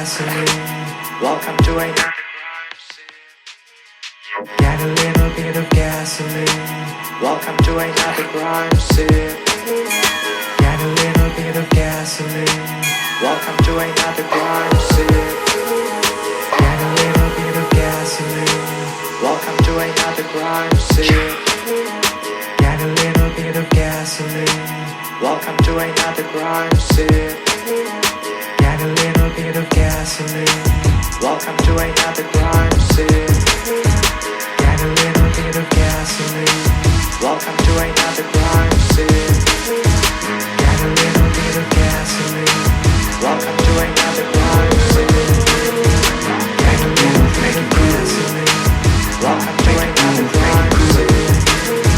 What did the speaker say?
gasoline. Welcome to another crime scene. Get a little bit of gasoline. Welcome to another crime scene. Get a little bit of gasoline. Welcome to another crime scene. Get a little bit of gasoline. Welcome to another crime scene. Get a little bit of gasoline. Welcome to another crime scene. Get a little bit of gasoline. Welcome to another crime scene. Get a little bit of gasoline. Welcome to another